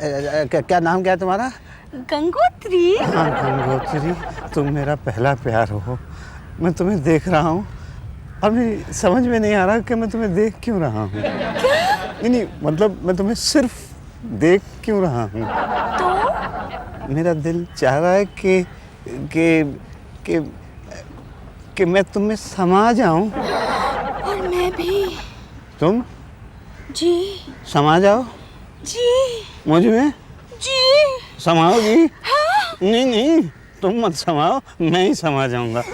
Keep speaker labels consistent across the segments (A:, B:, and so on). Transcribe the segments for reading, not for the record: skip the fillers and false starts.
A: क्या नाम क्या है तुम्हारा?
B: गंगोत्री।
A: हाँ गंगोत्री, तुम मेरा पहला प्यार हो। मैं तुम्हें देख रहा हूँ और मेरी समझ में नहीं आ रहा कि मैं तुम्हें देख क्यों रहा हूँ।
B: क्या?
A: नहीं, मतलब मैं तुम्हें सिर्फ देख क्यों रहा हूँ।
B: तो
A: मेरा दिल चाह रहा है कि मैं तुम में समा जाऊं।
B: और मैं भी।
A: तुम
B: जी।
A: समा जाओ
B: जी। मुझ
A: में
B: जी।
A: समाओगी?
B: हाँ?
A: नहीं नहीं, तुम मत समाओ, मैं ही समा जाऊंगा।
B: क्या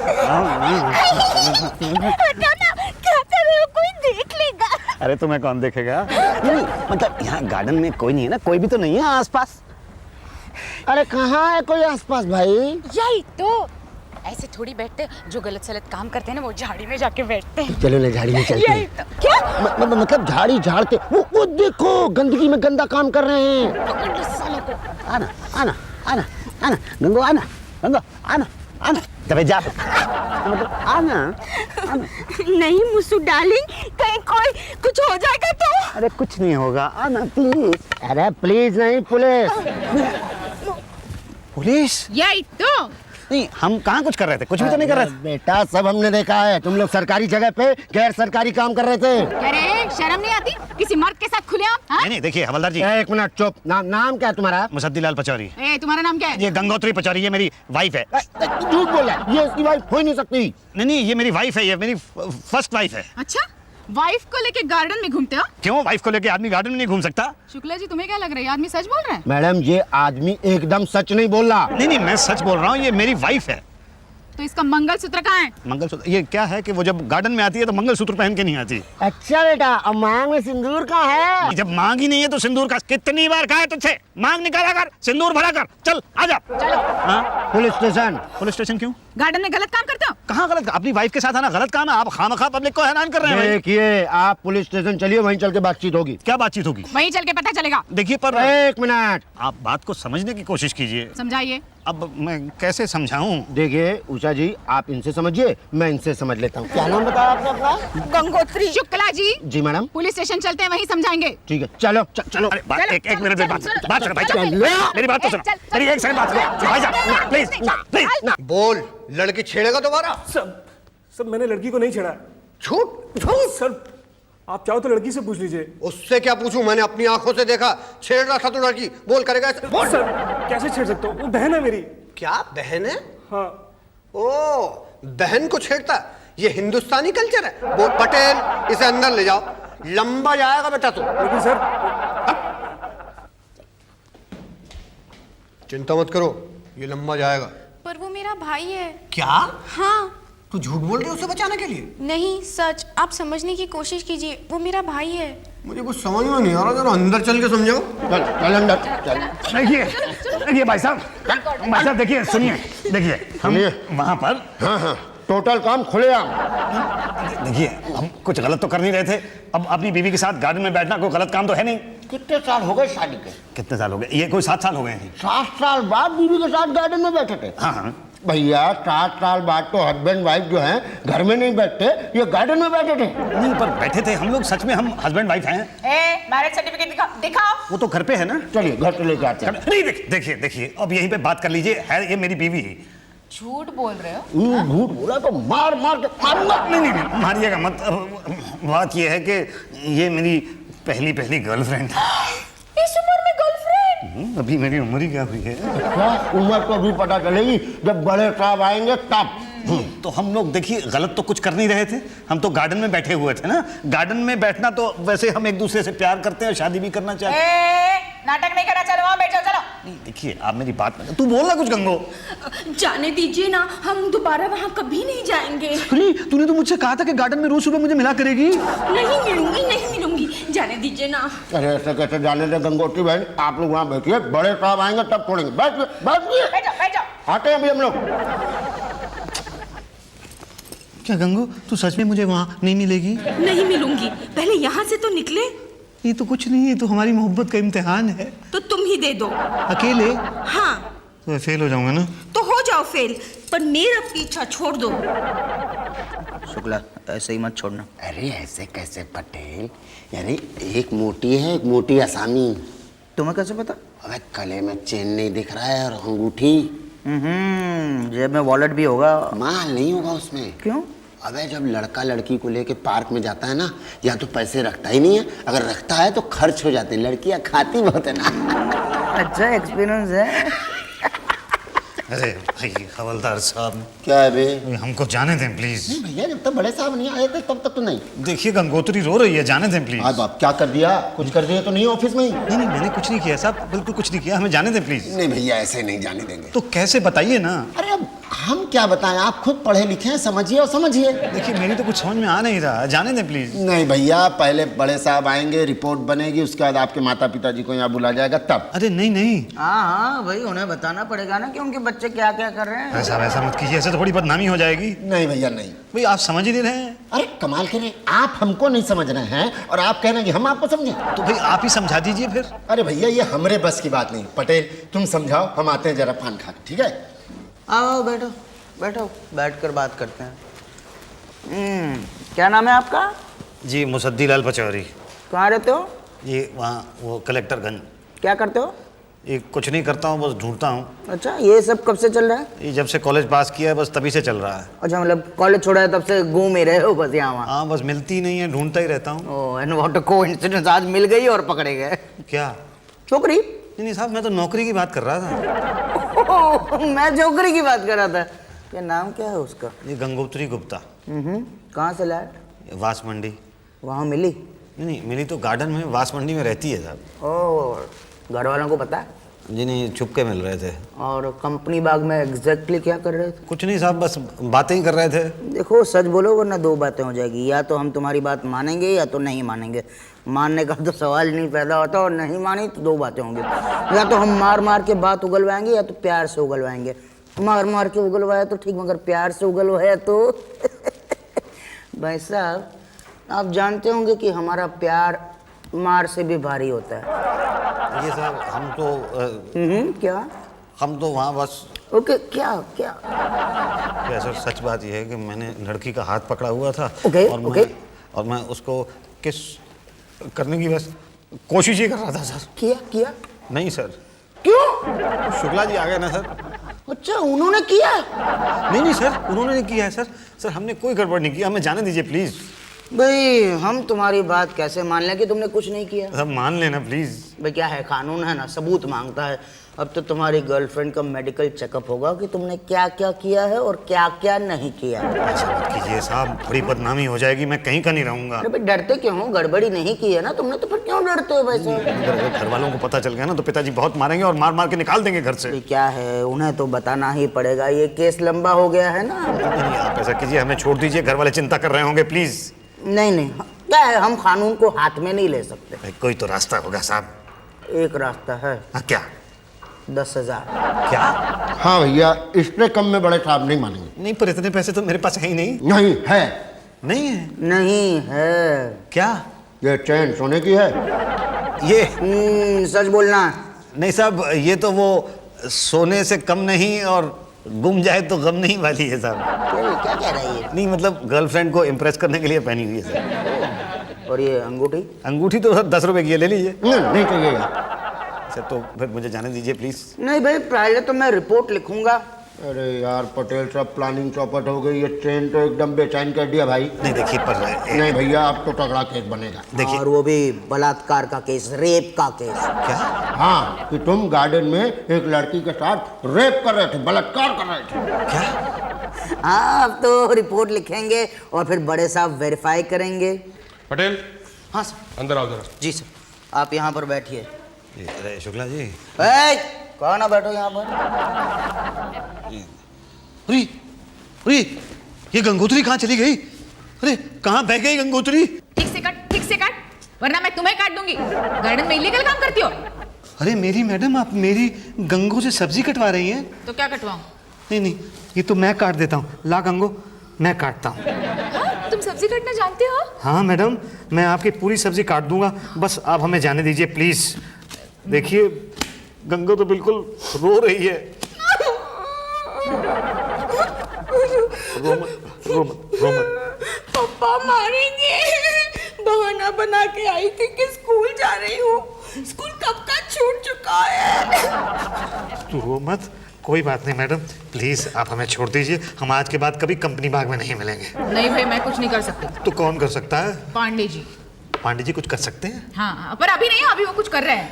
B: कर रहे हो? कोई देख लेगा।
A: अरे तुम्हें कौन देखेगा? नहीं मतलब यहाँ गार्डन में कोई नहीं है ना? कोई भी तो नहीं है आसपास?
C: अरे कहाँ है कोई आसपास भाई?
B: यही तो, ऐसे थोड़ी बैठते, जो गलत सलत काम करते हैं ना वो झाड़ी में जाके बैठते हैं।
C: चलो ना झाड़ी में चलते
B: यही
C: हैं।
B: तो। क्या?
C: मतलब झाड़ी झाड़ते, वो देखो गंदगी में गंदा काम कर रहे हैं।
B: पकड़ लो सालों को।
A: आना आना आना आना गंगो, आना गंगो, आना आना, तबे जा मतलब आना आना।
B: नहीं मुसु डार्लिंग, कहीं कोई कुछ हो जाएगा तो।
A: अरे कुछ नहीं होगा, आना प्लीज।
C: अरे प्लीज नहीं, पुलिस।
A: पुलिस?
B: यही तो।
A: नहीं, हम कहाँ कुछ कर रहे थे, कुछ भी तो नहीं कर रहे थे।
C: बेटा सब हमने देखा है, तुम लोग सरकारी जगह पे गैर सरकारी काम कर रहे थे।
B: अरे शर्म नहीं आती किसी मर्द के साथ खुलेआम?
A: नहीं नहीं, देखिए हवलदार जी।
C: एक मिनट चुप। नाम क्या है तुम्हारा?
A: मुसद्दीलाल पचौरी।
B: तुम्हारा नाम क्या है?
A: ये गंगोत्री पचौरी, ये मेरी वाइफ है।
C: झूठ बोला, ये इसकी वाइफ हो ही नहीं सकती।
A: नहीं, ये मेरी वाइफ है, ये मेरी फर्स्ट वाइफ है।
B: अच्छा, वाइफ को लेके गार्डन में घूमते हो?
A: क्यों, वाइफ को लेके आदमी गार्डन में नहीं घूम सकता?
B: शुक्ला जी तुम्हें क्या लग रहा है, आदमी सच बोल रहा है?
C: मैडम ये आदमी एकदम सच नहीं बोल रहा।
A: नहीं, मैं सच बोल रहा हूँ, ये मेरी वाइफ है।
B: तो इसका मंगलसूत्र कहाँ है?
A: मंगलसूत्र? ये क्या है कि वो जब गार्डन में आती है तो मंगलसूत्र पहन के नहीं आती।
C: अच्छा बेटा, अब मांग में सिंदूर का है?
A: जब मांग ही नहीं है तो सिंदूर का कितनी बार कहा है तुझसे? मांग निकाला कर, सिंदूर भरा कर, चल आजा।
B: चलो।
A: हाँ?
C: Police station.
A: पुलिस स्टेशन क्यों?
B: गार्डन में गलत काम करते हो?
A: कहाँ गलत? अपनी वाइफ के साथ आना गलत काम है? आप खामखा पब्लिक को हैरान कर रहे हैं।
C: देखिए आप पुलिस स्टेशन चलिए, वहीं चल के बातचीत होगी।
A: क्या बातचीत होगी?
B: वहीं चल के पता चलेगा।
A: देखिए पर
C: एक मिनट,
A: आप बात को समझने की कोशिश कीजिए।
B: समझाइए।
A: अब मैं कैसे समझाऊं?
C: देखिए उषा जी, आप इनसे समझिए, मैं इनसे समझ लेता हूँ। क्या नाम बताया आपने अपना?
B: गंगोत्री। शुक्ला जी।
C: जी मैडम।
B: पुलिस स्टेशन चलते हैं, वहीं समझाएंगे।
C: ठीक है चलो चलो।
A: अरे बात,
B: चलो,
A: एक
B: चलो,
A: मिनट में बात
B: चलो,
A: बात सुनो भाई साहब।
C: चलो।
A: मेरी बात तो सुनो, मेरी एक सेकंड बात सुनो भाई साहब, प्लीज प्लीज।
D: बोल, लड़की छेड़ेगा दोबारा?
E: सब मैंने लड़की को नहीं छेड़ा।
D: झूठ झूठ।
E: सर आप चाहो तो लड़की से पूछ लीजिए।
D: उससे क्या पूछूं, मैंने अपनी आंखों से देखा, छेड़ रहा था तो लड़की। बोल करेगा ऐसे? बोल।
E: सर कैसे छेड़ सकता हूँ, वो बहन है मेरी।
D: क्या बहन है?
E: हाँ।
D: ओ, बहन को छेड़ता है? ये हिंदुस्तानी कल्चर है। बोल पटेल, इसे अंदर ले जाओ, लंबा जाएगा बेटा तू।
E: लेकिन सर
D: चिंता मत करो, ये लंबा जाएगा।
F: पर वो मेरा भाई है।
D: क्या?
F: हाँ।
D: तू झूठ बोल रही है उसे बचाने के लिए?
F: नहीं सच, आप समझने की कोशिश कीजिए, वो मेरा भाई है।
D: मुझे कुछ समझ में नहीं आ रहा, जरा अंदर चल के समझाओ।
C: चल चल अंदर चल।
A: देखिए भाई साहब देखिए, सुनिए, देखिए हम वहाँ पर
C: हाँ टोटल काम खुलेआम।
A: देखिए हम कुछ गलत तो कर नहीं रहे थे। अब अपनी बीवी के साथ गार्डन में बैठना कोई गलत काम तो है नहीं।
C: कितने साल हो गए शादी के?
A: कितने साल हो गए? ये कोई 7 साल हो गए हैं।
C: 7 साल बाद बीवी के साथ गार्डन में बैठे थे?
A: हाँ।
C: भैया 7 साल बाद तो हस्बैंड वाइफ जो हैं घर में नहीं बैठते, ये गार्डन में बैठे थे।
A: नहीं पर बैठे थे हम लोग, सच में हम हस्बैंड वाइफ हैं।
B: मैरिज सर्टिफिकेट दिखाओ।
A: वो तो घर पे है ना।
C: चलिए घर से लेके आते हैं।
A: नहीं देखिए अब यहीं पे बात कर लीजिए, है ये मेरी बीवी है।
B: झूठ बोल रहे हो?
C: झूठ बोला तो मार मार के मारूंगा।
A: नहीं मारिएगा मत। बात ये है कि ये मेरी पहली गर्लफ्रेंड।
B: इस उम्र में गर्लफ्रेंड?
A: अभी मेरी उम्र ही क्या हुई है?
C: उम्र तो अभी पता चलेगी जब बड़े साहब आएंगे तब।
A: तो हम लोग देखिए गलत तो कुछ कर नहीं रहे थे, हम तो गार्डन में बैठे हुए थे ना। गार्डन में बैठना तो वैसे हम एक दूसरे से प्यार करते हैं, शादी भी करना चाहते हैं।
B: नाटक नहीं करना, चलो वहां बैठ जाओ। चलो।
A: नहीं देखिए आप मेरी बात में, तू बोल ना कुछ गंगो।
B: जाने दीजिए ना, हम दोबारा वहां कभी नहीं जाएंगे।
A: अरे तूने तो मुझसे कहा था कि गार्डन में रोज सुबह मुझे मिला करेगी।
B: नहीं मिलूंगी, जाने दीजिए ना।
C: अरे ऐसे कैसे जाने दे गंगोत्री बहन, आप लोग वहाँ बैठिए, बड़े साहब आएंगे तब छोड़ेंगे। बैठ जाओ। आते हैं अभी हम लोग।
A: क्या गंगो, तू सच में मुझे वहाँ नहीं मिलेगी?
B: नहीं मिलूंगी, पहले यहाँ से तो निकले।
A: ये तो कुछ नहीं है, तो हमारी मोहब्बत का इम्तिहान है।
B: तो तुम ही दे दो।
A: अकेले?
B: हाँ।
A: तो फेल हो जाऊंगा ना?
B: तो हो जाओ फेल, पर मेरा पीछा छोड़ दो।
G: शुक्ला ऐसे ही मत छोड़ना।
C: अरे ऐसे कैसे पटेल? अरे एक मोटी है, एक मोटी आसामी।
G: तुम्हें कैसे पता?
C: अबे गले में चेन नहीं दिख रहा है और अंगूठी।
G: जेब में वॉलेट भी होगा।
C: माल नहीं होगा उसमें।
G: क्यों?
C: अबे जब लड़का लड़की को लेके पार्क में जाता है ना, या तो पैसे रखता ही नहीं है, अगर रखता है तो खर्च हो जाते हैं। लड़कियां खाती बहुत है ना।
G: अच्छा एक्सपीरियंस है।
A: अरे भाई हवलदार साहब,
C: क्या है बे?
A: हमको जाने दें प्लीज।
C: नहीं भैया, जब तक बड़े साहब नहीं आए थे तब तक तो नहीं।
A: देखिए गंगोत्री रो रही है, जाने दें प्लीज।
C: आज बाप क्या कर दिया? कुछ कर दिया तो नहीं ऑफिस में ही?
A: नहीं नहीं, मैंने कुछ नहीं किया साहब, बिल्कुल कुछ नहीं किया, हमें जाने दें प्लीज।
C: नहीं भैया, ऐसे नहीं जाने देंगे।
A: तो कैसे बताइए ना।
C: अरे अब हम क्या बताएं, आप खुद पढ़े लिखे हैं, समझिए और समझिए।
A: देखिए मेरी तो कुछ समझ में आ नहीं रहा, जाने दें प्लीज।
C: नहीं भैया, पहले बड़े साहब आएंगे, रिपोर्ट बनेगी, उसके बाद आपके माता पिताजी को यहाँ बुला जाएगा तब।
A: अरे नहीं नहीं
G: हाँ भाई, उन्हें बताना पड़ेगा ना कि उनके बच्चे क्या क्या कर रहे हैं।
A: ऐसा मत कीजिए, ऐसे थोड़ी बदनामी हो जाएगी।
C: नहीं भैया नहीं।
A: भाई आप समझ ही नहीं रहे हैं।
C: अरे कमाल कह रहे हैं, आप हमको नहीं समझ रहे हैं और आप कह रहे हैं कि हम आपको समझें।
A: तो भाई आप ही समझा दीजिए फिर।
C: अरे भैया ये हमरे बस की बात नहीं। पटेल तुम समझाओ, हम आते हैं जरा पान खा के, ठीक है?
G: आओ बैठो बैठो, बैठकर बात करते हैं। क्या नाम है आपका?
A: जी मुसद्दी लाल पचौरी।
G: कहाँ रहते हो?
A: ये वहाँ वो कलेक्टरगंज।
G: क्या करते हो?
A: ये कुछ नहीं करता हूँ, बस ढूंढता हूँ।
G: अच्छा, ये सब कब से चल रहा है?
A: ये जब से कॉलेज पास किया है बस तभी से चल रहा है।
G: अच्छा, मतलब कॉलेज छोड़ा है तब से घूम ही रहे हो बस यहाँ वहाँ?
A: हाँ बस मिलती ही नहीं है, ढूंढता ही रहता हूँ।
G: ओह, एंड व्हाट अ कोइंसिडेंस, आज मिल गई और पकड़े गए।
A: क्या?
G: छोकरी?
A: नहीं साहब, मैं तो नौकरी की बात कर रहा था।
G: ओह, मैं छोकरी की बात कर रहा था। ये नाम क्या है उसका?
A: ये गंगोत्री गुप्ता।
G: कहाँ से लाए?
A: वास मंडी।
G: वहाँ मिली?
A: नहीं मिली तो गार्डन में, वास मंडी में रहती है साहब।
G: ओह, घर वालों को पता है?
A: जी नहीं, छुप के मिल रहे थे।
G: और कंपनी बाग में एग्जैक्टली क्या कर रहे थे?
A: कुछ नहीं साहब, बस बातें ही कर रहे थे।
G: देखो सच बोलो वरना दो बातें हो जाएगी, या तो हम तुम्हारी बात मानेंगे या तो नहीं मानेंगे। मानने का तो सवाल नहीं पैदा होता, और नहीं मानी तो दो बातें होंगी। या तो हम मार मार के बात उगलवाएंगे या तो प्यार से उगलवाएंगे। मार मार के उगलवाया तो ठीक, मगर प्यार से उगलवाया तो भाई साहब आप जानते होंगे कि हमारा प्यार मार से भी भारी होता है।
A: ये साहब हम तो
G: क्या?
A: हम तो वहाँ बस।
G: ओके, क्या क्या?
A: सर सच बात यह है कि मैंने लड़की का हाथ पकड़ा हुआ था।
G: ओके,
A: और मैं उसको किस करने की बस कोशिश ही कर रहा था सर।
G: किया?
A: नहीं सर।
G: क्यों?
A: शुक्ला जी आ गए ना सर।
G: अच्छा, उन्होंने किया?
A: नहीं सर, उन्होंने नहीं किया है सर। सर हमने कोई गड़बड़ नहीं किया, हमें जाने दीजिए प्लीज।
G: भाई हम तुम्हारी बात कैसे मान लें कि तुमने कुछ नहीं किया?
A: सब मान लेना प्लीज।
G: भाई क्या है, कानून है ना, सबूत मांगता है। अब तो तुम्हारी गर्लफ्रेंड का मेडिकल चेकअप होगा कि तुमने क्या क्या किया है और क्या क्या नहीं किया।
A: ऐसा मत कीजिए साहब, बड़ी बदनामी हो जाएगी, मैं कहीं का नहीं रहूंगा।
G: अरे भाई डरते क्यों हो? गड़बड़ी नहीं की है ना तुमने, तो फिर क्यों डरते हो वैसे?
A: अगर घर वालों को पता चल गया ना तो पिताजी बहुत मारेंगे और मार मार के निकाल देंगे घर से।
G: क्या है, उन्हें तो बताना ही पड़ेगा, ये केस लंबा हो गया है ना।
A: नहीं आप ऐसा कीजिए, हमें छोड़ दीजिए, घर वाले चिंता कर रहे होंगे प्लीज।
G: नहीं, क्या है, हम कानून को हाथ में नहीं ले सकते।
A: कोई तो रास्ता होगा साहब।
G: एक रास्ता है।
A: हाँ क्या?
G: 10,000।
A: क्या?
C: हाँ भैया, इससे कम में बड़े साहब नहीं मानेंगे।
A: नहीं पर इतने पैसे तो मेरे पास है ही नहीं।
C: नहीं है।
A: नहीं है?
G: नहीं है।
A: क्या?
C: ये चैन सोने की है।
A: ये
G: सच बोलना।
A: नहीं साहब, ये तो वो सोने से कम नहीं और गुम जाए तो गम नहीं वाली है साहब।
G: क्या कह रही है?
A: नहीं मतलब गर्लफ्रेंड को इम्प्रेस करने के लिए पहनी हुई है सर।
G: और ये अंगूठी?
A: अंगूठी तो सर 10 रुपए की है, ले लीजिए।
C: नहीं चाहिएगा
A: सर तो फिर मुझे जाने दीजिए प्लीज।
G: नहीं भाई, पहले तो मैं रिपोर्ट लिखूंगा।
C: अरे यार पटेल साहब, प्लानिंग चौपट हो गई। ये ट्रेन तो एकदम बेचैन कर दिया भाई।
A: नहीं देखिए पर
C: नहीं भैया, अब तो तगड़ा केस बनेगा।
A: देखिए।
G: और वो भी बलात्कार का केस, रेप का केस।
A: क्या?
C: हाँ, कि तुम गार्डन में एक लड़की के साथ रेप कर रहे थे, बलात्कार कर रहे थे।
A: क्या?
G: हाँ, अब तो रिपोर्ट लिखेंगे और फिर बड़े साहब वेरीफाई करेंगे।
H: पटेल
G: हाँ सर।
H: अंदर आओ जरा।
G: जी सर, आप यहाँ पर बैठिए।
A: अरे शुक्ला जी।
G: कहाँ ना बैठो यहाँ पर।
A: अरे अरे ये गंगोत्री कहाँ चली गई? अरे कहाँ बह गई गंगोत्री?
B: ठीक से काट, वरना मैं तुम्हें काट दूंगी। गार्डन में इलीगल काम करती हो?
A: अरे मेरी मैडम, आप मेरी गंगो से सब्जी कटवा रही हैं?
B: तो क्या कटवाऊं?
A: नहीं ये तो मैं काट देता हूँ। ला गंगो, मैं काटता हूँ।
B: हाँ, तुम सब्जी काटना जानते हो?
A: हाँ मैडम, मैं आपकी पूरी सब्जी काट दूंगा, बस आप हमें जाने दीजिए प्लीज। देखिए गंगो तो बिल्कुल रो रही है। रो मत।
F: पापा मारेंगे। बहाना बना के आई थी कि स्कूल जा रही हूँ,
H: स्कूल कब का छूट चुका है।
A: तू रो मत, कोई बात नहीं मैडम, प्लीज आप हमें छोड़ दीजिए। हम आज के बाद कभी कंपनी बाग में नहीं मिलेंगे।
B: नहीं भाई, मैं कुछ नहीं कर सकती।
A: तो कौन कर सकता है?
B: पांडे जी।
A: पांडे जी कुछ कर सकते हैं?
B: हाँ, पर अभी नहीं, अभी वो कुछ कर रहे हैं।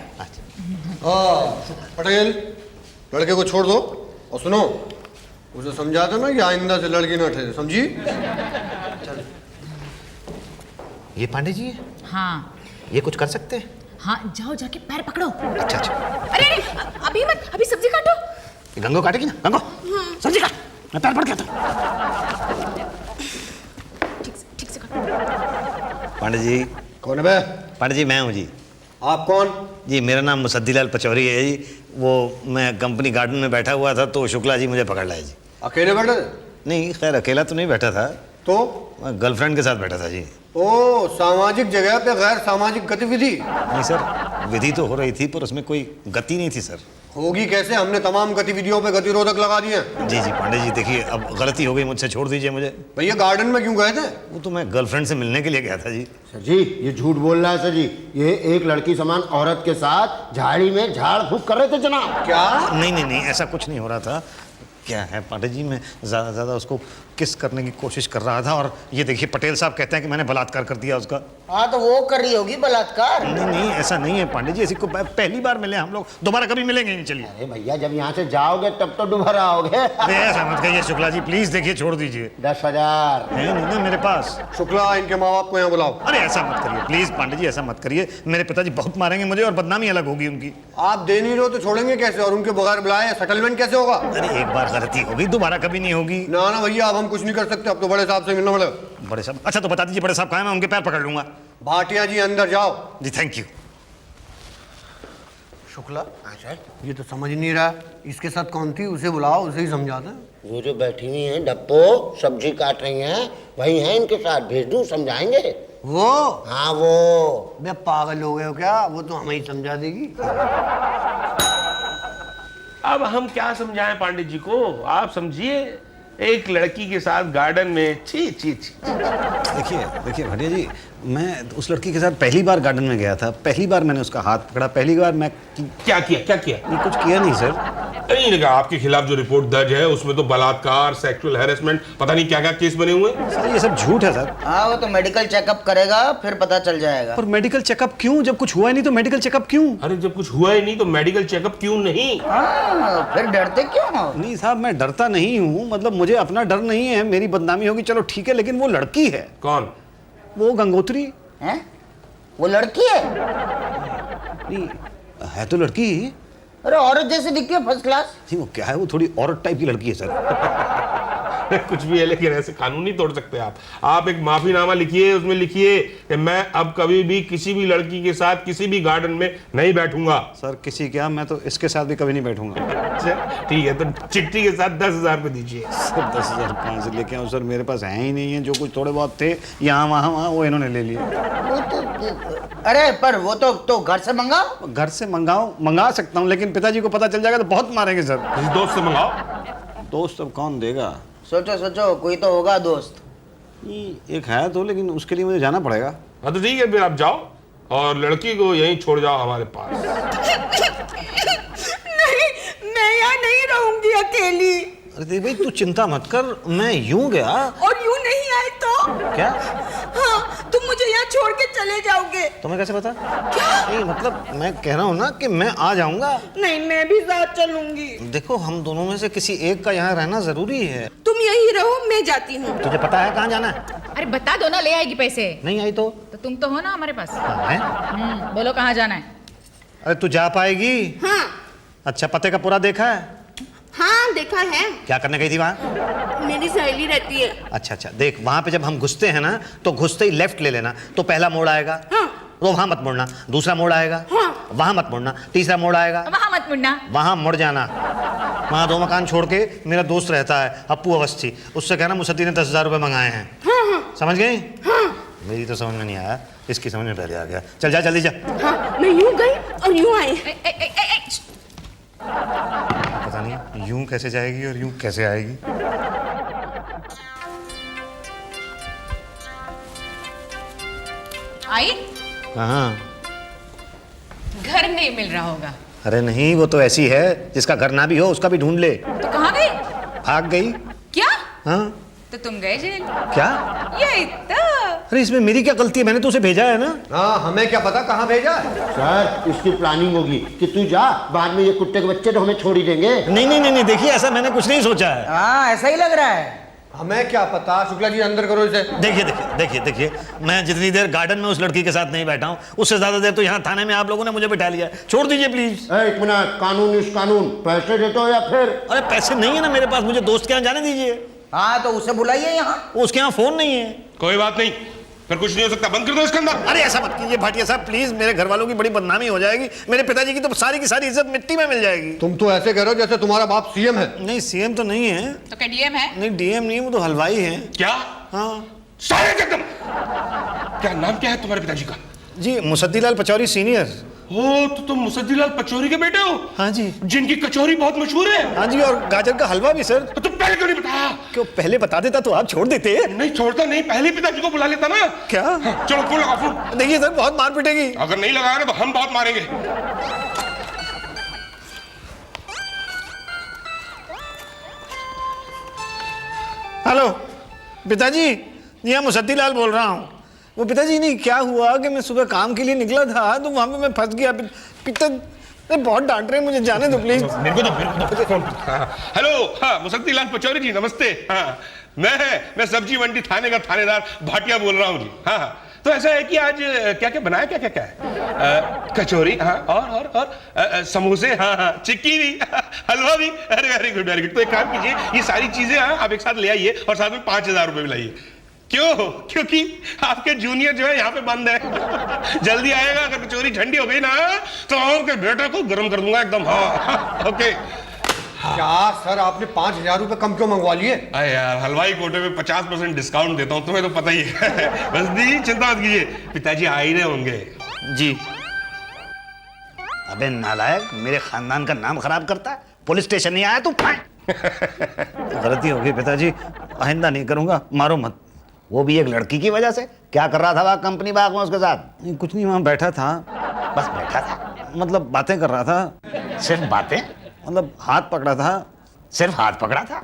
D: पटेल, लड़के को छोड़ दो और सुनो, उसे समझा दो ना कि आइंदा से लड़की ना ठहरे, समझी?
A: ये पांडे जी है?
B: हाँ
A: ये कुछ कर सकते हैं?
B: हाँ, जाओ जाके पैर पकड़ो।
A: अच्छा अच्छा।
B: अरे अरे, अभी मत, अभी सब्जी काटो।
A: ये गंगो काटेगी ना? गंगो सब्जी काट, मैं पैर पड़ गया था।
B: ठीक से काटो।
A: पांडे जी।
D: कौन है बे?
A: पांडे जी मैं हूँ जी।
D: आप कौन?
A: जी मेरा नाम मुसद्दीलाल पचौरी है जी। वो मैं कंपनी गार्डन में बैठा हुआ था तो शुक्ला जी मुझे पकड़ लाए जी।
D: अकेले बैठे थे?
A: नहीं खैर अकेला तो नहीं बैठा था,
D: तो
A: मैं गर्लफ्रेंड के साथ बैठा था जी।
D: ओ, सामाजिक जगह पे गैर सामाजिक गतिविधि।
A: नहीं सर, विधि तो हो रही थी पर उसमें कोई गति नहीं थी सर।
D: होगी कैसे? हमने तमाम गतिविधियों पे गतिरोधक लगा दिए।
A: जी जी पांडे जी देखिए, अब गलती हो गई मुझसे, छोड़ दीजिए मुझे।
D: भैया गार्डन में क्यों गए थे?
A: वो तो मैं गर्लफ्रेंड से मिलने के लिए गया था जी।
C: सर जी ये झूठ बोल रहा है सर जी, ये एक लड़की समान औरत के साथ झाड़ी में झाड़ फूक कर रहे थे जनाब।
D: क्या?
A: नहीं नहीं नहीं, ऐसा कुछ नहीं हो रहा था। क्या है पांडे जी, मैं ज़्यादा से ज़्यादा उसको किस करने की कोशिश कर रहा था और ये देखिए पटेल साहब कहते हैं कि मैंने बलात्कार कर दिया उसका।
G: हाँ तो वो कर रही होगी बलात्कार।
A: नहीं नहीं ऐसा नहीं है पांडे जी, ऐसी को पहली बार मिले हम लोग, दोबारा कभी मिलेंगे नहीं। चलिए।
C: अरे भैया जब यहाँ से जाओगे तब तो दोबारा आओगे।
A: अरे ऐसा मत कहिए शुक्ला जी, प्लीज देखिए, छोड़ दीजिए।
C: 10,000
A: है नहीं ना मेरे पास।
D: शुक्ला, इनके माँ बाप को यहाँ बुलाओ।
A: अरे ऐसा मत करिए प्लीज पांडे जी, ऐसा मत करिए, मेरे पिताजी बहुत मारेंगे मुझे और बदनामी अलग होगी उनकी।
D: आप दे नहीं रहे तो छोड़ेंगे कैसे? और उनके बगैर बुलाए सेटलमेंट कैसे होगा?
A: अरे एक बार गलती होगी, दोबारा कभी नहीं होगी।
D: ना ना भैया, अब हम कुछ नहीं कर सकते, अब तो बड़े साहब से मिलना पड़ेगा।
A: बड़े साहब? अच्छा तो बता दीजिए बड़े साहब कहाँ हैं, मैं उनके पैर पकड़ लूंगा।
D: भाटिया जी अंदर जाओ।
A: जी थैंक यू।
D: शुक्ला, ये तो समझ नहीं रहा, इसके साथ कौन थी? उसे बुलाओ, उसे ही समझा दें।
C: वो जो बैठी हुई हैं डप्पो सब्जी काट रही हैं, वही हैं इनके साथ, भेज दूं समझाएंगे।
D: वो?
C: हाँ वो।
D: बे पागल हो गए हो क्या? वो तो हमें ही समझा देगी।
I: अब हम क्या समझाएं पांडे जी को? आप समझिए, एक लड़की के साथ गार्डन में, छी छी छी।
A: देखिए देखिए भाटिया जी, मैं उस लड़की के साथ पहली बार गार्डन में गया था, पहली बार मैंने उसका हाथ पकड़ा, पहली बार मैं
I: क्या किया? क्या किया?
A: ये कुछ किया नहीं सर।
I: नहीं लगा, आपके खिलाफ जो रिपोर्ट दर्ज है उसमें तो बलात्कार, सेक्सुअल हैरेसमेंट, पता नहीं क्या क्या केस बने हुए हैं।
A: सर ये सब झूठ है सर।
G: हाँ वो तो मेडिकल चेकअप करेगा फिर पता चल जाएगा।
A: पर मेडिकल चेकअप क्यों? जब कुछ हुआ ही नहीं तो मेडिकल चेकअप क्यों?
I: अरे जब कुछ हुआ ही नहीं तो मेडिकल चेकअप क्यों नहीं?
G: हाँ फिर डरते क्यों हो?
A: नहीं साहब मैं डरता नहीं हूँ, मतलब मुझे अपना डर नहीं है, मेरी बदनामी होगी चलो ठीक है, लेकिन वो लड़की है।
I: कौन?
A: वो गंगोत्री
G: हैं? वो लड़की है?
A: नहीं है तो लड़की ही।
G: अरे औरत जैसे दिखती है फर्स्ट क्लास।
A: जी वो क्या है, वो थोड़ी औरत टाइप की लड़की है सर।
I: कुछ भी है लेकिन ऐसे कानून नहीं तोड़ सकते आप। आप एक माफीनामा लिखिए, उसमें लिखिए कि मैं अब कभी भी किसी भी लड़की के साथ किसी भी गार्डन में नहीं बैठूंगा।
A: सर किसी क्या, मैं तो इसके साथ भी कभी नहीं बैठूंगा।
I: अच्छा ठीक है, तो चिट्ठी के साथ 10,000 रुपये दीजिए।
A: सर 10,000 कहाँ से लेके आऊँ सर, मेरे पास है ही नहीं है, जो कुछ थोड़े बहुत थे यहाँ वहाँ वहाँ वो इन्होंने ले लिए।
G: वो तो अरे पर वो तो घर से मंगाओ।
A: घर से मंगा सकता हूँ, लेकिन पिताजी को पता चल जाएगा तो बहुत मारेंगे सर।
I: किसी दोस्त से मंगाओ।
A: दोस्त अब कौन देगा?
G: सोचो सोचो कोई तो होगा दोस्त।
A: एक है तो, लेकिन उसके लिए मुझे जाना पड़ेगा।
I: हाँ तो ठीक है, फिर आप जाओ और लड़की को यहीं छोड़ जाओ हमारे पास।
H: नहीं, मैं यहाँ नहीं रहूंगी अकेली।
A: अरे देख भाई तू चिंता मत कर, मैं यूं गया।
H: और यूं नहीं आए तो?
A: क्या?
H: हाँ, तुम मुझे यहाँ छोड़ के चले जाओगे।
A: तुम्हें कैसे पता?
H: क्या?
A: नहीं मतलब मैं कह रहा हूँ ना कि मैं आ जाऊंगा।
H: नहीं, मैं भी साथ चलूंगी।
A: देखो हम दोनों में से किसी एक का यहाँ रहना जरूरी है।
H: तुम यहीं रहो, मैं जाती हूँ।
A: तुझे पता है कहाँ जाना है?
B: अरे बता दो ना, ले आएगी पैसे।
A: नहीं आई तो
B: तुम तो हो ना हमारे पास।
A: है?
B: बोलो कहाँ जाना है?
A: अरे तू जा पाएगी?
H: हाँ
A: अच्छा पते का पूरा देखा है?
H: हाँ देखा है।
A: क्या करने गई थी वहाँ?
H: मेरी सहेली रहती है।
A: अच्छा अच्छा देख, वहाँ पे जब हम घुसते हैं ना तो घुसते ही लेफ्ट ले लेना, तो पहला मोड़ आएगा।
H: हाँ।
A: तो वहाँ मत मुड़ना, दूसरा मोड़ आएगा।
H: हाँ।
A: वहाँ मत मुड़ना, तीसरा मोड़ आएगा।
B: वहाँ मत मुड़ना।
A: वहाँ मुड़ जाना। वहाँ 2 मकान छोड़ के मेरा दोस्त रहता है अप्पू अवस्थी, उससे कहना मुसद्दी ने 10,000 रुपये मंगाए हैं।
H: हाँ।
A: समझ गई?
H: हाँ।
A: मेरी तो समझ में नहीं आया, इसकी समझ में पहले आ गया। चल जा जल्दी जा।
H: हाँ, मैं यूं गई और यूं आई।
A: पता नहीं यूं कैसे जाएगी और यूं कैसे आएगी।
B: आई?
A: हाँ
B: घर नहीं मिल रहा होगा।
A: अरे नहीं, वो तो ऐसी है जिसका घर ना भी हो उसका भी ढूंढ ले।
B: तो कहाँ गई?
A: भाग गई।
B: क्या?
A: हाँ।
B: तो तुम गए जेल?
A: क्या?
B: यही तो।
A: अरे इसमें मेरी क्या गलती है, मैंने तो उसे भेजा है ना।
D: हाँ, हमें क्या पता कहाँ भेजा है।
C: सर इसकी प्लानिंग होगी कि तू जा, बाद में ये कुत्ते के बच्चे तो हमें छोड़ ही देंगे।
A: नहीं नहीं नहीं, देखिए ऐसा मैंने कुछ नहीं सोचा है।
G: हाँ ऐसा ही लग रहा है।
D: हमें क्या पता। शुक्ला जी अंदर करो इसे।
A: देखिए देखिए देखिए देखिए, मैं जितनी देर गार्डन में उस लड़की के साथ नहीं बैठा हूँ उससे ज्यादा देर तो यहाँ थाने में आप लोगों ने मुझे बिठा लिया है। छोड़ दीजिए प्लीज।
C: एक मिनट, कानून इस कानून, पैसे देते हो या फिर?
A: अरे पैसे नहीं है ना मेरे पास, मुझे दोस्त के यहाँ जाने दीजिए।
G: हाँ तो उसे बुलाइए यहाँ।
A: उसके यहाँ फोन नहीं है।
I: कोई बात नहीं, फिर कुछ नहीं हो सकता, बंद कर दो इसके अंदर।
A: अरे ऐसा मत कीजिए भाटिया साहब प्लीज, मेरे घर वालों की बड़ी बदनामी हो जाएगी, मेरे पिताजी की तो सारी की सारी इज्जत मिट्टी में मिल जाएगी।
D: तुम तो ऐसे कह रहे हो जैसे तुम्हारा बाप सीएम है।
A: नहीं सीएम तो नहीं है।
B: तो क्या डीएम है?
A: नहीं डीएम नहीं, वो तो हलवाई है।
I: क्या?
A: हाँ
I: सारे एकदम। क्या नाम क्या है तुम्हारे पिताजी का?
A: जी मुसद्दीलाल पचौरी सीनियर।
I: हो तो तुम मुसद्दीलाल पचौरी के बेटे हो?
A: हाँ जी।
I: जिनकी कचौरी बहुत मशहूर है।
A: हाँ जी, और गाजर का हलवा भी सर।
I: तो तुम पहले क्यों नहीं बताया?
A: क्यों, पहले बता देता तो आप छोड़ देते।
I: नहीं छोड़ता नहीं, पहले पिताजी को बुला लेता ना।
A: क्या?
I: चलो फोन लगा फोन।
A: देखिए सर बहुत मार पिटेगी।
I: अगर नहीं लगाया ना तो हम बहुत मारेंगे।
A: हेलो पिताजी, जी हाँ मुसद्दीलाल बोल रहा हूँ। वो पिताजी नहीं, क्या हुआ कि मैं सुबह काम के लिए निकला था तो वहां पे मैं फंस गया। पिताजी बहुत डांट रहे हैं मुझे, जाने दो प्लीज।
I: मेरे को तो फोन। हेलो, हाँ मुसद्दीलाल पचौरी जी नमस्ते। हाँ मैं सब्जी मंडी थाने का थानेदार भाटिया बोल रहा हूँ जी। हाँ तो ऐसा है कि आज क्या क्या बनाया, क्या क्या क्या है? कचौरी, हाँ और समोसे, हाँ चिक्की भी, हलवा भी। अरे वेरी गुड वेरी गुड। तो एक काम कीजिए, ये सारी चीजें आप एक साथ ले आइए और साथ में 5,000 रुपए भी लाइए। क्यों? क्योंकि आपके जूनियर जो है यहाँ पे बंद है। जल्दी आएगा, अगर कचौरी ठंडी हो गई ना तो आपके बेटे को गर्म कर दूंगा एकदम। हाँ ओके।
D: क्या सर, आपने 5,000 रुपए कम क्यों मंगवा लिए?
I: अरे यार, हलवाई कोटे में 50% डिस्काउंट देता हूँ, तुम्हें तो पता ही है। बस दी चिंता मत कीजिए, पिताजी आ ही रहे होंगे
A: जी। अबे नालायक, मेरे खानदान का नाम खराब करता है। पुलिस स्टेशन नहीं आया तू? गलती हो गई पिताजी, आइंदा नहीं करूंगा, मारो मत। वो भी एक लड़की की वजह से। क्या कर रहा था वहाँ कंपनी बाग में उसके साथ? नहीं, कुछ नहीं, वहाँ बैठा था। बस बैठा था? मतलब बातें कर रहा था। सिर्फ बातें? मतलब हाथ पकड़ा था? सिर्फ हाथ पकड़ा था?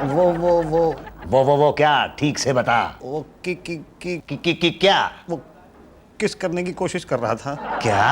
A: वो क्या, ठीक से बता। वो की क्या? वो किस करने की कोशिश कर रहा था। क्या?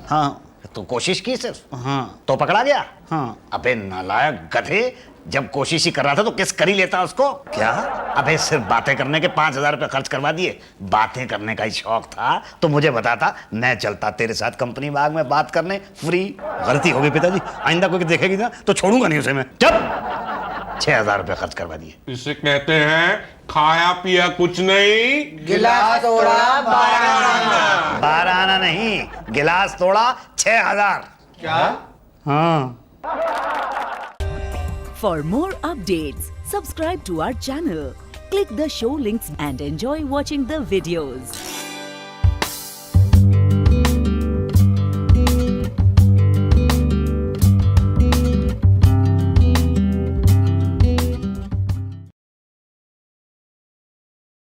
A: हाँ तो कोशिश की सिर्फ? हाँ तो पकड़ा गया? हाँ। अबे नालायक गधे, जब कोशिश ही कर रहा था तो किस कर ही लेता उसको। क्या? अबे सिर्फ बातें करने के 5,000 रुपए खर्च करवा दिए। बातें करने का ही शौक था तो मुझे बताता, मैं चलता तेरे साथ कंपनी बाग में बात करने फ्री। गलती हो गई पिताजी, आइंदा कोई देखेगी ना तो छोड़ूंगा नहीं उसे मैं। जब 6,000 रुपए खर्च करवा दिए।
I: इसे कहते हैं खाया पिया कुछ नहीं,
G: गिलास तोड़ा 12 आना।
A: 12 आना नहीं, गिलास तोड़ा 6,000।
D: क्या?
A: हाँ।
J: For more updates, subscribe to our channel, click the show links and enjoy watching the videos.